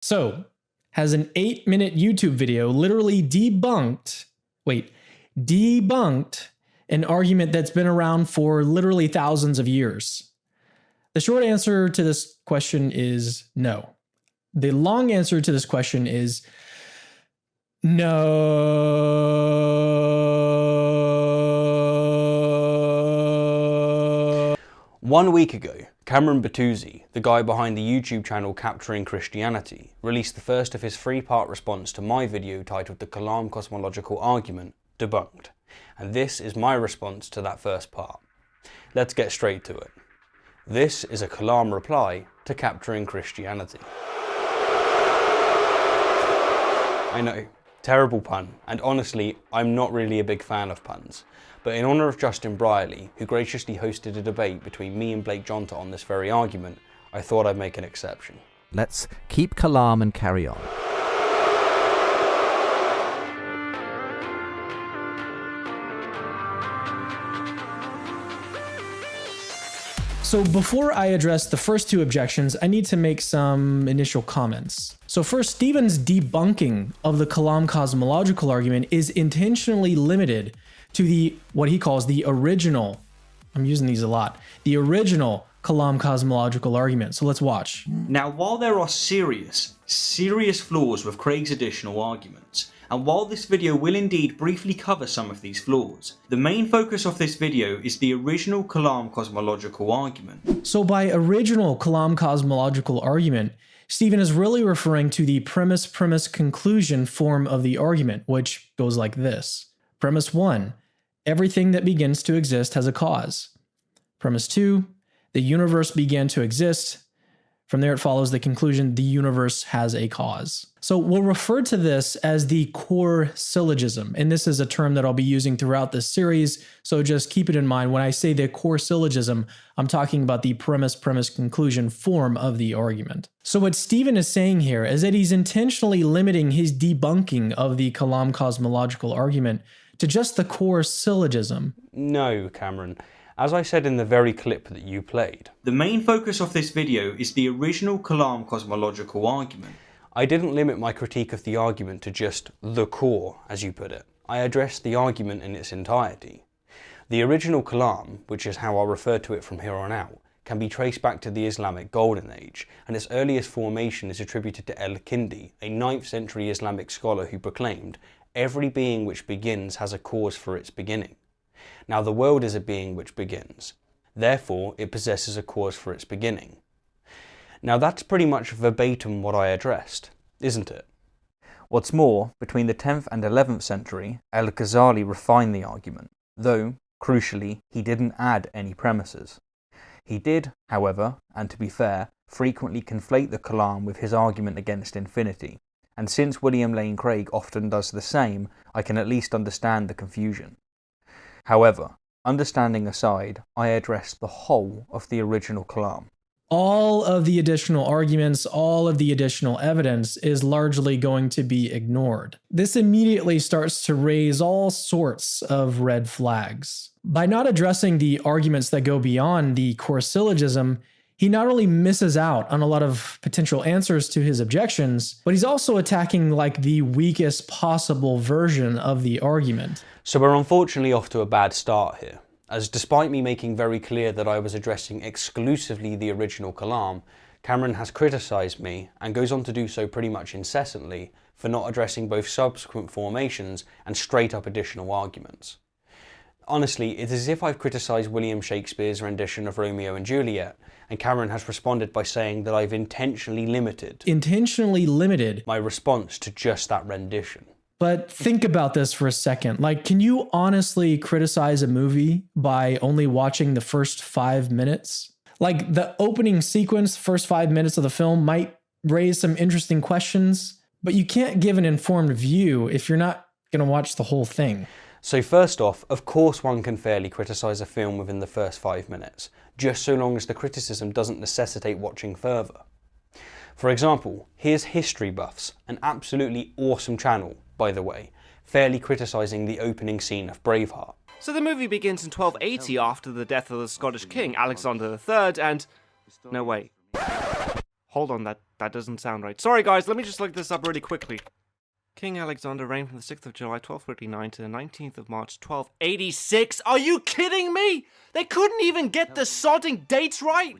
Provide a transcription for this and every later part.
So, has an 8-minute YouTube video literally debunked an argument that's been around for literally thousands of years? The short answer to this question is no. The long answer to this question is no. 1 week ago, Cameron Bertuzzi, the guy behind the YouTube channel Capturing Christianity, released the first of his 3-part response to my video titled The Kalam Cosmological Argument Debunked. And this is my response to that first part. Let's get straight to it. This is a Kalam reply to Capturing Christianity. I know, terrible pun, and honestly, I'm not really a big fan of puns. But in honour of Justin Brierley, who graciously hosted a debate between me and Blake Jonta on this very argument, I thought I'd make an exception. Let's keep Kalam and carry on. So before I address the first 2 objections, I need to make some initial comments. So first, Stephen's debunking of the Kalam cosmological argument is intentionally limited to what he calls the original, I'm using these a lot, the original Kalam cosmological argument. So let's watch. Now, while there are serious flaws with Craig's additional arguments, and while this video will indeed briefly cover some of these flaws, the main focus of this video is the original Kalam cosmological argument. So by original Kalam cosmological argument, Stephen is really referring to the premise-conclusion form of the argument, which goes like this. Premise 1, everything that begins to exist has a cause. Premise 2, the universe began to exist. From there it follows the conclusion, the universe has a cause. So we'll refer to this as the core syllogism, and this is a term that I'll be using throughout this series, so just keep it in mind. When I say the core syllogism, I'm talking about the premise-conclusion form of the argument. So what Stephen is saying here is that he's intentionally limiting his debunking of the Kalam cosmological argument to just the core syllogism. No, Cameron. As I said in the very clip that you played, the main focus of this video is the original Kalam cosmological argument. I didn't limit my critique of the argument to just the core, as you put it. I addressed the argument in its entirety. The original Kalam, which is how I'll refer to it from here on out, can be traced back to the Islamic Golden Age, and its earliest formation is attributed to al-Kindi, a 9th century Islamic scholar who proclaimed, "Every being which begins has a cause for its beginning." Now the world is a being which begins. Therefore, it possesses a cause for its beginning. Now that's pretty much verbatim what I addressed, isn't it? What's more, between the 10th and 11th century, Al-Ghazali refined the argument, though, crucially, he didn't add any premises. He did, however, and to be fair, frequently conflate the Kalam with his argument against infinity, and since William Lane Craig often does the same, I can at least understand the confusion. However, understanding aside, I addressed the whole of the original Kalam. All of the additional arguments, all of the additional evidence is largely going to be ignored. This immediately starts to raise all sorts of red flags. By not addressing the arguments that go beyond the core syllogism, he not only misses out on a lot of potential answers to his objections, but he's also attacking like the weakest possible version of the argument. So we're unfortunately off to a bad start here, as despite me making very clear that I was addressing exclusively the original Kalam, Cameron has criticised me, and goes on to do so pretty much incessantly, for not addressing both subsequent formations and straight up additional arguments. Honestly, it's as if I've criticised William Shakespeare's rendition of Romeo and Juliet, and Cameron has responded by saying that I've intentionally limited my response to just that rendition. But think about this for a second. Like, can you honestly criticize a movie by only watching the first 5 minutes? Like, the opening sequence, first 5 minutes of the film might raise some interesting questions, but you can't give an informed view if you're not going to watch the whole thing. So first off, of course one can fairly criticise a film within the first 5 minutes, just so long as the criticism doesn't necessitate watching further. For example, here's History Buffs, an absolutely awesome channel, by the way, fairly criticising the opening scene of Braveheart. So the movie begins in 1280 after the death of the Scottish king Alexander III and... no wait. Hold on, that doesn't sound right. Sorry guys, let me just look this up really quickly. King Alexander reigned from the 6th of July 1239 to the 19th of March 1286. Are you kidding me? They couldn't even get the sodding dates right?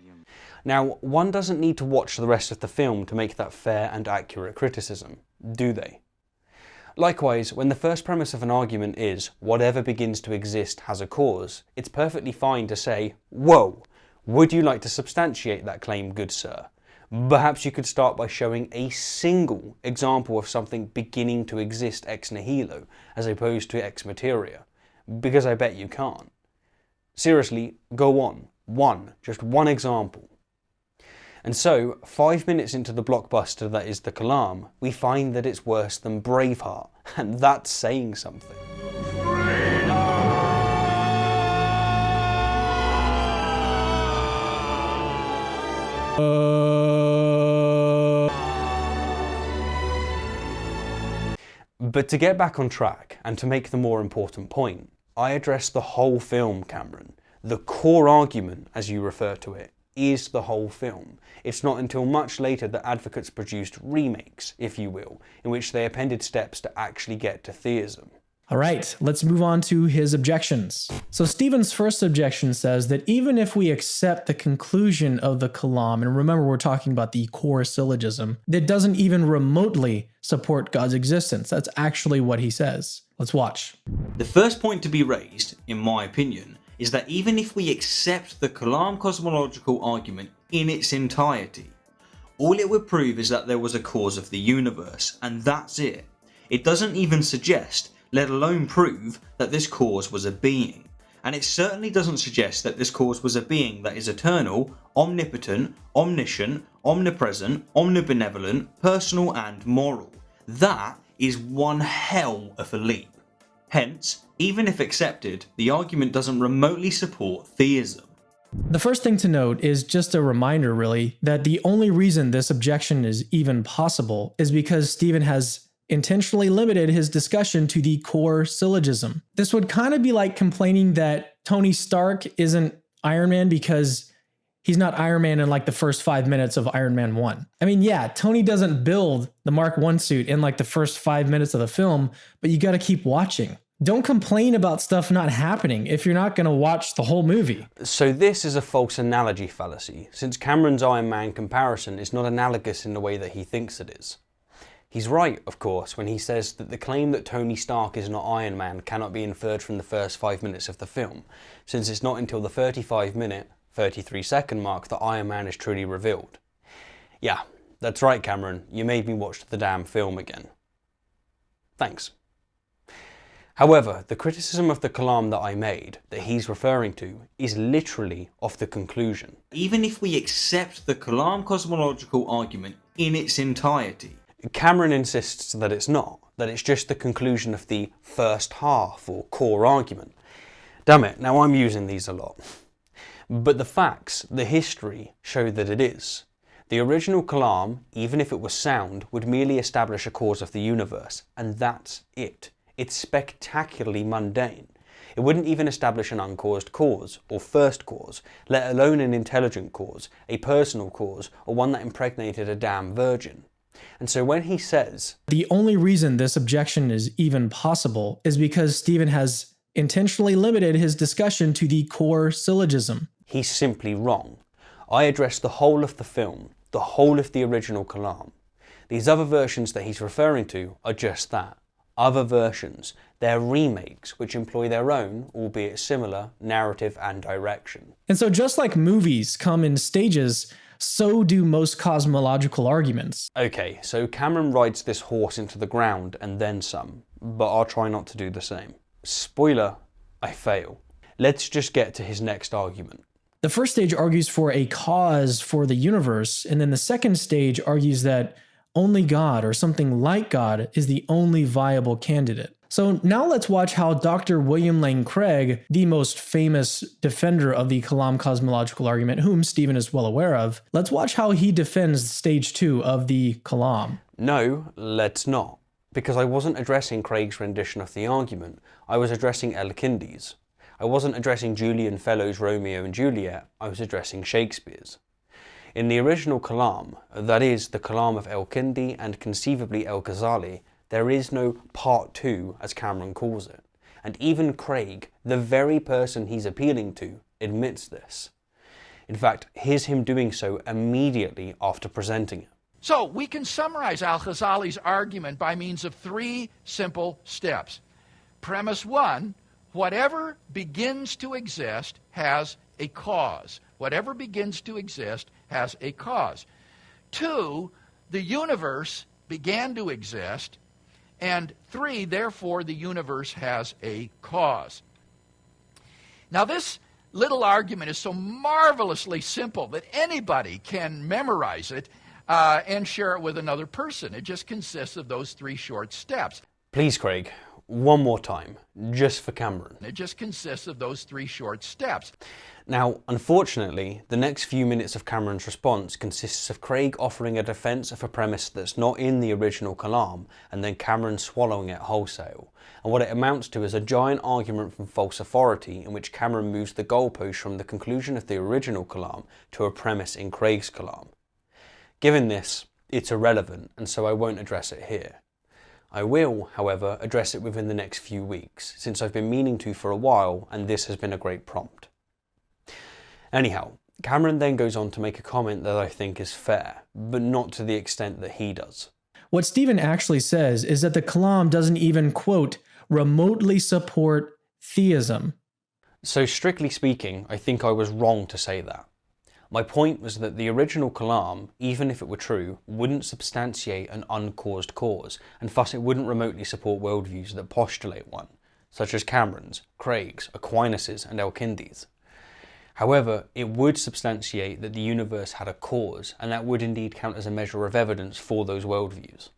Now, one doesn't need to watch the rest of the film to make that fair and accurate criticism, do they? Likewise, when the first premise of an argument is, whatever begins to exist has a cause, it's perfectly fine to say, whoa, would you like to substantiate that claim, good sir? Perhaps you could start by showing a single example of something beginning to exist ex nihilo, as opposed to ex materia, because I bet you can't. Seriously, go on. Just one example. And so, 5 minutes into the blockbuster that is the Kalam, we find that it's worse than Braveheart, and that's saying something. But to get back on track, and to make the more important point, I address the whole film, Cameron. The core argument, as you refer to it, is the whole film. It's not until much later that advocates produced remakes, if you will, in which they appended steps to actually get to theism. All right, let's move on to his objections. So Stephen's first objection says that even if we accept the conclusion of the Kalam, and remember we're talking about the core syllogism, that doesn't even remotely support God's existence. That's actually what he says. Let's watch. The first point to be raised, in my opinion, is that even if we accept the Kalam cosmological argument in its entirety, all it would prove is that there was a cause of the universe, and that's it. It doesn't even suggest, let alone prove, that this cause was a being. And it certainly doesn't suggest that this cause was a being that is eternal, omnipotent, omniscient, omnipresent, omnibenevolent, personal and moral. That is one hell of a leap. Hence, even if accepted, the argument doesn't remotely support theism. The first thing to note is just a reminder, really, that the only reason this objection is even possible is because Stephen has intentionally limited his discussion to the core syllogism. This would kind of be like complaining that Tony Stark isn't Iron Man because he's not Iron Man in like the first 5 minutes of Iron Man 1. I mean, yeah, Tony doesn't build the Mark 1 suit in like the first 5 minutes of the film, but you got to keep watching. Don't complain about stuff not happening if you're not going to watch the whole movie. So this is a false analogy fallacy, since Cameron's Iron Man comparison is not analogous in the way that he thinks it is. He's right, of course, when he says that the claim that Tony Stark is not Iron Man cannot be inferred from the first 5 minutes of the film, since it's not until the 35-minute, 33-second mark that Iron Man is truly revealed. Yeah, that's right, Cameron, you made me watch the damn film again. Thanks. However, the criticism of the Kalam that I made, that he's referring to, is literally off the conclusion. Even if we accept the Kalam cosmological argument in its entirety, Cameron insists that it's not, that it's just the conclusion of the first half or core argument. Damn it, now I'm using these a lot. But the facts, the history, show that it is. The original Kalam, even if it was sound, would merely establish a cause of the universe, and that's it. It's spectacularly mundane. It wouldn't even establish an uncaused cause, or first cause, let alone an intelligent cause, a personal cause, or one that impregnated a damn virgin. And so when he says, the only reason this objection is even possible is because Stephen has intentionally limited his discussion to the core syllogism. He's simply wrong. I address the whole of the film, the whole of the original Kalam. These other versions that he's referring to are just that. Other versions. They're remakes which employ their own, albeit similar, narrative and direction. And so just like movies come in stages, so do most cosmological arguments. Okay, so Cameron rides this horse into the ground and then some, but I'll try not to do the same. Spoiler, I fail. Let's just get to his next argument. The first stage argues for a cause for the universe, and then the second stage argues that only God or something like God is the only viable candidate. So now let's watch how Dr. William Lane Craig, the most famous defender of the Kalam cosmological argument, whom Stephen is well aware of, let's watch how he defends stage 2 of the Kalam. No, let's not. Because I wasn't addressing Craig's rendition of the argument, I was addressing Elkindy's. I wasn't addressing Julian Fellowes' Romeo and Juliet, I was addressing Shakespeare's. In the original Kalam, that is, the Kalam of El-Kindi and conceivably El-Ghazali, there is no part 2 as Cameron calls it. And even Craig, the very person he's appealing to, admits this. In fact, here's him doing so immediately after presenting it. So we can summarize Al-Ghazali's argument by means of 3 simple steps. Premise 1, whatever begins to exist has a cause. Whatever begins to exist has a cause. 2, the universe began to exist. And 3, therefore, the universe has a cause. Now, this little argument is so marvelously simple that anybody can memorize it and share it with another person. It just consists of those 3 short steps. Please, Craig, one more time, just for Cameron. It just consists of those 3 short steps. Now, unfortunately, the next few minutes of Cameron's response consists of Craig offering a defense of a premise that's not in the original Kalam, and then Cameron swallowing it wholesale. And what it amounts to is a giant argument from false authority in which Cameron moves the goalpost from the conclusion of the original Kalam to a premise in Craig's Kalam. Given this, it's irrelevant, and so I won't address it here. I will, however, address it within the next few weeks, since I've been meaning to for a while, and this has been a great prompt. Anyhow, Cameron then goes on to make a comment that I think is fair, but not to the extent that he does. What Stephen actually says is that the Kalam doesn't even, quote, remotely support theism. So strictly speaking, I think I was wrong to say that. My point was that the original Kalam, even if it were true, wouldn't substantiate an uncaused cause, and thus it wouldn't remotely support worldviews that postulate one, such as Cameron's, Craig's, Aquinas's, and El-Kindi's. However, it would substantiate that the universe had a cause, and that would indeed count as a measure of evidence for those worldviews.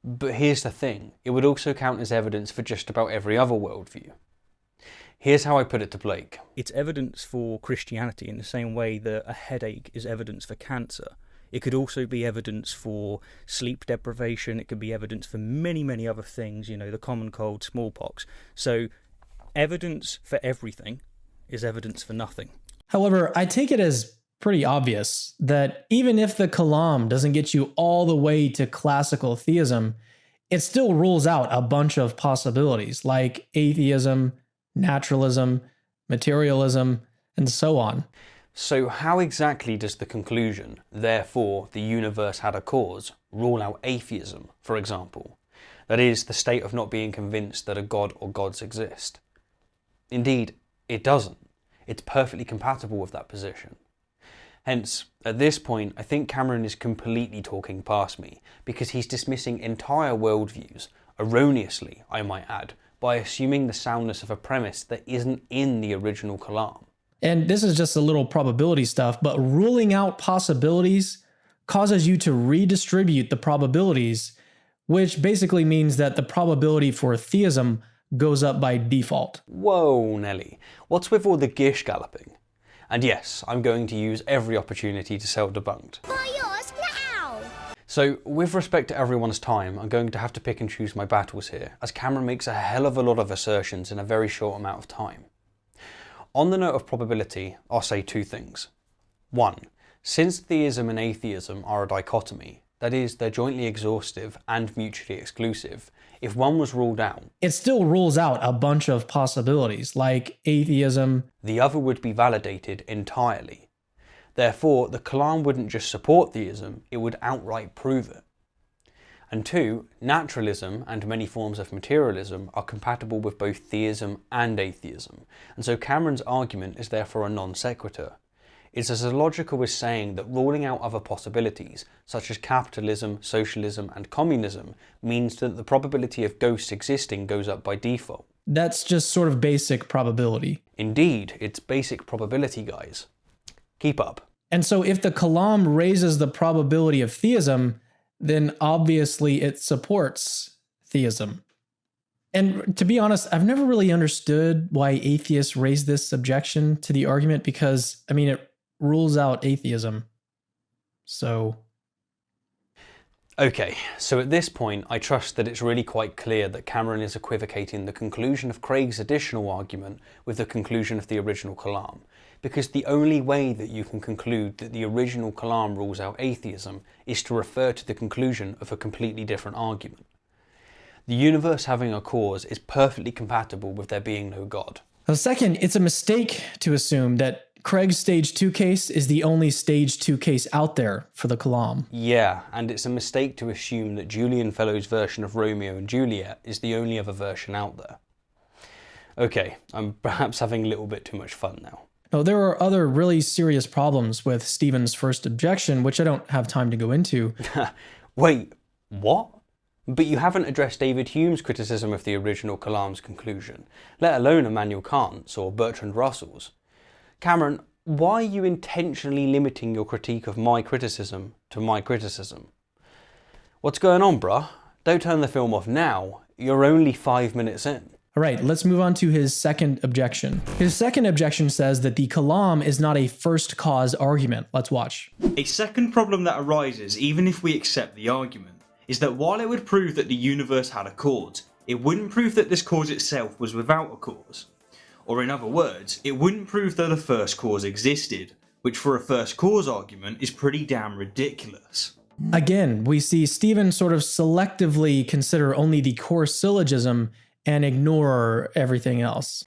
But here's the thing, it would also count as evidence for just about every other worldview. Here's how I put it to Blake. It's evidence for Christianity in the same way that a headache is evidence for cancer. It could also be evidence for sleep deprivation. It could be evidence for many, many other things, you know, the common cold, smallpox. So evidence for everything is evidence for nothing. However, I take it as pretty obvious that even if the Kalam doesn't get you all the way to classical theism, it still rules out a bunch of possibilities like atheism, naturalism, materialism, and so on. So how exactly does the conclusion, therefore the universe had a cause, rule out atheism, for example? That is, the state of not being convinced that a god or gods exist. Indeed, it doesn't. It's perfectly compatible with that position. Hence, at this point, I think Cameron is completely talking past me, because he's dismissing entire worldviews, erroneously, I might add, by assuming the soundness of a premise that isn't in the original Kalam. And this is just a little probability stuff, but ruling out possibilities causes you to redistribute the probabilities, which basically means that the probability for theism goes up by default. Whoa, Nelly, what's with all the gish galloping? And yes, I'm going to use every opportunity to self-debunked. Buy yours now! So, with respect to everyone's time, I'm going to have to pick and choose my battles here, as Cameron makes a hell of a lot of assertions in a very short amount of time. On the note of probability, I'll say 2 things. 1. Since theism and atheism are a dichotomy, that is, they're jointly exhaustive and mutually exclusive, if one was ruled out, it still rules out a bunch of possibilities like atheism. The other would be validated entirely. Therefore, the Kalam wouldn't just support theism, it would outright prove it. And 2, naturalism and many forms of materialism are compatible with both theism and atheism, and so Cameron's argument is therefore a non sequitur. It's as illogical as saying that ruling out other possibilities, such as capitalism, socialism, and communism, means that the probability of ghosts existing goes up by default. That's just sort of basic probability. Indeed, it's basic probability, guys. Keep up. And so if the Kalam raises the probability of theism, then obviously it supports theism. And to be honest, I've never really understood why atheists raise this objection to the argument because, it rules out atheism. So... Okay, so at this point, I trust that it's really quite clear that Cameron is equivocating the conclusion of Craig's additional argument with the conclusion of the original Kalam, because the only way that you can conclude that the original Kalam rules out atheism is to refer to the conclusion of a completely different argument. The universe having a cause is perfectly compatible with there being no God. Now, second, it's a mistake to assume that Craig's stage 2 case is the only stage 2 case out there for the Kalam. Yeah, and it's a mistake to assume that Julian Fellowes' version of Romeo and Juliet is the only other version out there. Okay, I'm perhaps having a little bit too much fun now. Now, there are other really serious problems with Stephen's first objection, which I don't have time to go into. Wait, what? But you haven't addressed David Hume's criticism of the original Kalam's conclusion, let alone Immanuel Kant's or Bertrand Russell's. Cameron, why are you intentionally limiting your critique of my criticism to my criticism? What's going on, bruh? Don't turn the film off now. You're only 5 minutes in. All right, let's move on to his second objection. His second objection says that the Kalam is not a first cause argument. Let's watch. A second problem that arises even if we accept the argument is that while it would prove that the universe had a cause, it wouldn't prove that this cause itself was without a cause. Or in other words, it wouldn't prove that a first cause existed, which for a first cause argument is pretty damn ridiculous. Again, we see Stephen sort of selectively consider only the core syllogism and ignore everything else.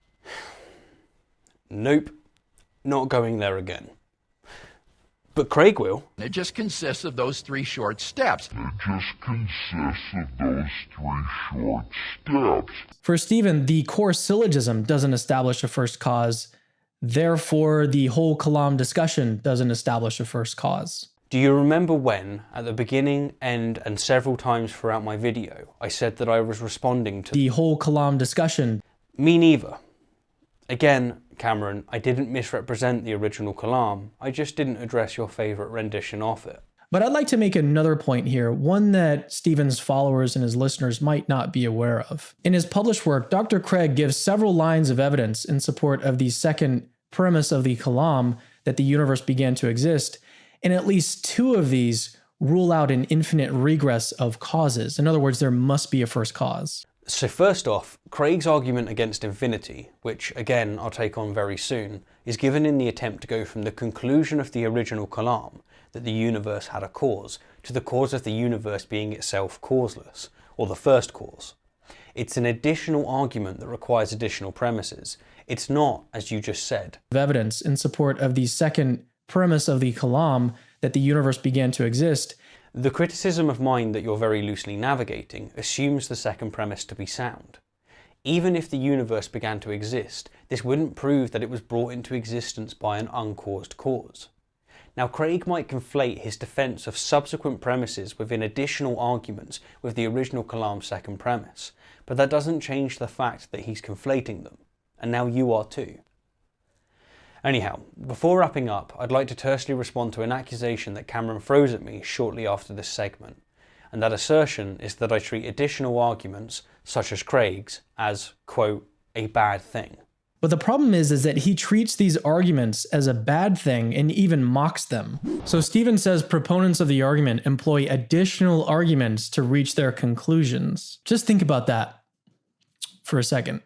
Nope, not going there again. But Craig will. It just consists of those 3 short steps. For Stephen, the core syllogism doesn't establish a first cause, therefore the whole Kalam discussion doesn't establish a first cause. Do you remember when, at the beginning, end, and several times throughout my video, I said that I was responding to the whole Kalam discussion? Me neither. Again, Cameron, I didn't misrepresent the original Kalam, I just didn't address your favourite rendition of it. But I'd like to make another point here, one that Stephen's followers and his listeners might not be aware of. In his published work, Dr. Craig gives several lines of evidence in support of the second premise of the Kalam, that the universe began to exist, and at least 2 of these rule out an infinite regress of causes. In other words, there must be a first cause. So first off, Craig's argument against infinity, which again I'll take on very soon, is given in the attempt to go from the conclusion of the original Kalam, that the universe had a cause, to the cause of the universe being itself causeless, or the first cause. It's an additional argument that requires additional premises. It's not, as you just said, Evidence in support of the second premise of the Kalam, that the universe began to exist. The criticism of mine that you're very loosely navigating assumes the second premise to be sound. Even if the universe began to exist, this wouldn't prove that it was brought into existence by an uncaused cause. Now, Craig might conflate his defense of subsequent premises within additional arguments with the original Kalam's second premise, but that doesn't change the fact that he's conflating them, and now you are too. Anyhow, before wrapping up, I'd like to tersely respond to an accusation that Cameron throws at me shortly after this segment, and that assertion is that I treat additional arguments, such as Craig's, as, quote, a bad thing. But the problem is that he treats these arguments as a bad thing and even mocks them. So Stephen says proponents of the argument employ additional arguments to reach their conclusions. Just think about that for a second.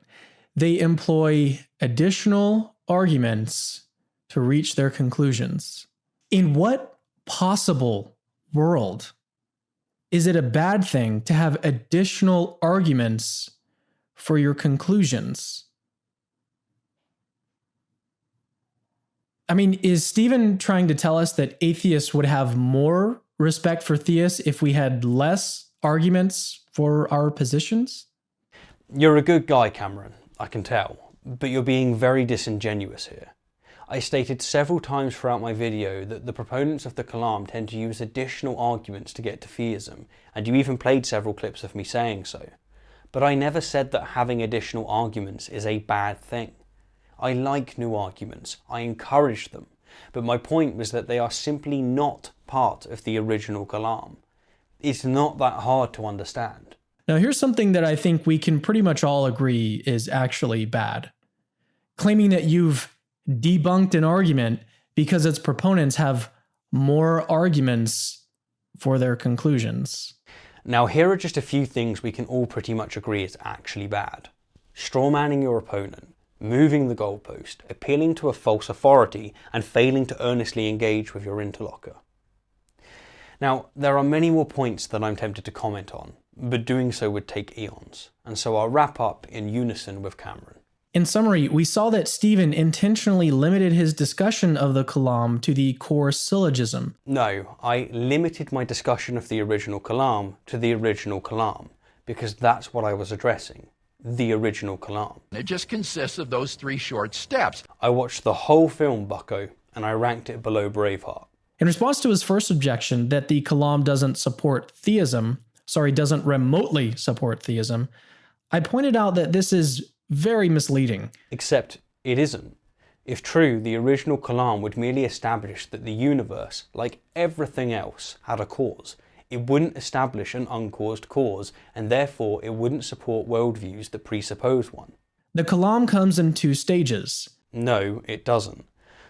They employ additional arguments to reach their conclusions. In what possible world is it a bad thing to have additional arguments for your conclusions? I mean, is Stephen trying to tell us that atheists would have more respect for theists if we had less arguments for our positions? You're a good guy, Cameron, I can tell, but you're being very disingenuous here. I stated several times throughout my video that the proponents of the Kalam tend to use additional arguments to get to theism, and you even played several clips of me saying so. But I never said that having additional arguments is a bad thing. I like new arguments, I encourage them, but my point was that they are simply not part of the original Kalam. It's not that hard to understand. Now here's something that I think we can pretty much all agree is actually bad. Claiming that you've debunked an argument because its proponents have more arguments for their conclusions. Now here are just a few things we can all pretty much agree is actually bad. Strawmanning your opponent, moving the goalpost, appealing to a false authority, and failing to earnestly engage with your interlocutor. Now, there are many more points that I'm tempted to comment on, but doing so would take eons, and so I'll wrap up in unison with Cameron. In summary, we saw that Stephen intentionally limited his discussion of the Kalam to the core syllogism. No, I limited my discussion of the original Kalam to the original Kalam, because that's what I was addressing. The original Kalam. It just consists of those 3 short steps. I watched the whole film, bucko, and I ranked it below Braveheart. In response to his first objection that the Kalam doesn't remotely support theism, I pointed out that this is very misleading. Except it isn't. If true, the original Kalam would merely establish that the universe, like everything else, had a cause. It wouldn't establish an uncaused cause, and therefore it wouldn't support worldviews that presuppose one. The Kalam comes in 2 stages. No, it doesn't.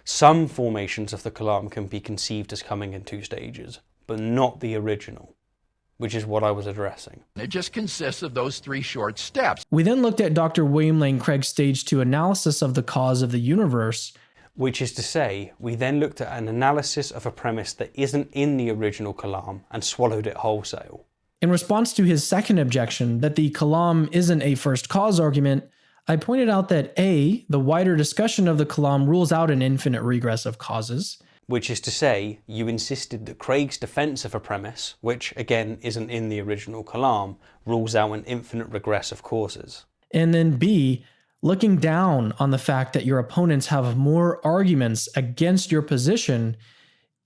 Some formations of the Kalam can be conceived as coming in 2 stages, but not the original, which is what I was addressing. It just consists of those 3 short steps. We then looked at Dr. William Lane Craig's stage 2 analysis of the cause of the universe, Which is to say, we then looked at an analysis of a premise that isn't in the original Kalam and swallowed it wholesale. In response to his second objection that the Kalam isn't a first cause argument, I pointed out that A, the wider discussion of the Kalam rules out an infinite regress of causes. Which is to say, you insisted that Craig's defense of a premise, which again isn't in the original Kalam, rules out an infinite regress of causes. And then B, looking down on the fact that your opponents have more arguments against your position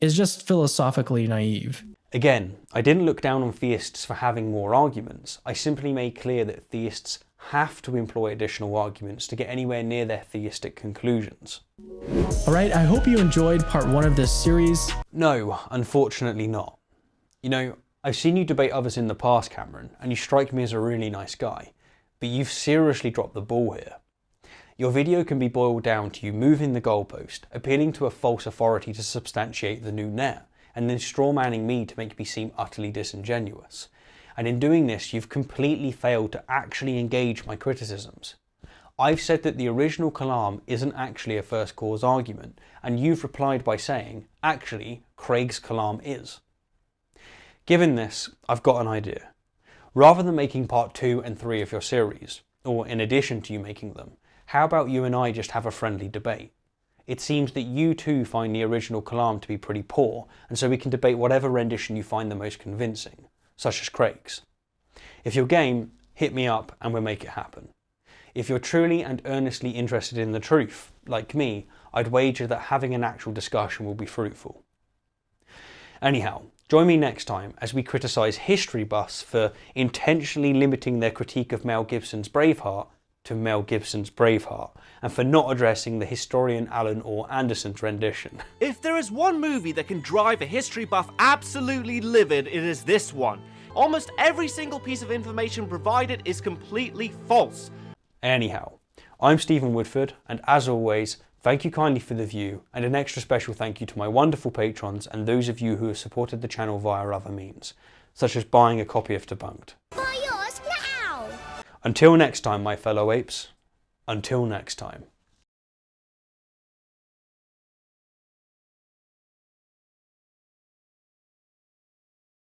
is just philosophically naive. Again, I didn't look down on theists for having more arguments. I simply made clear that theists have to employ additional arguments to get anywhere near their theistic conclusions. Alright, I hope you enjoyed part 1 of this series. No, unfortunately not. You know, I've seen you debate others in the past, Cameron, and you strike me as a really nice guy, but you've seriously dropped the ball here. Your video can be boiled down to you moving the goalpost, appealing to a false authority to substantiate the new net, and then strawmanning me to make me seem utterly disingenuous. And in doing this, you've completely failed to actually engage my criticisms. I've said that the original Kalam isn't actually a first cause argument, and you've replied by saying, actually, Craig's Kalam is. Given this, I've got an idea. Rather than making part 2 and 3 of your series, or in addition to you making them, how about you and I just have a friendly debate? It seems that you too find the original Kalam to be pretty poor, and so we can debate whatever rendition you find the most convincing, such as Craig's. If you're game, hit me up and we'll make it happen. If you're truly and earnestly interested in the truth, like me, I'd wager that having an actual discussion will be fruitful. Anyhow, join me next time as we criticise history buffs for intentionally limiting their critique of Mel Gibson's Braveheart to Mel Gibson's Braveheart, and for not addressing the historian Alan Orr Anderson's rendition. If there is one movie that can drive a history buff absolutely livid, it is this one. Almost every single piece of information provided is completely false. Anyhow, I'm Stephen Woodford, and as always, thank you kindly for the view, and an extra special thank you to my wonderful patrons and those of you who have supported the channel via other means, such as buying a copy of Debunked. Buy yours now! Until next time, my fellow apes. Until next time.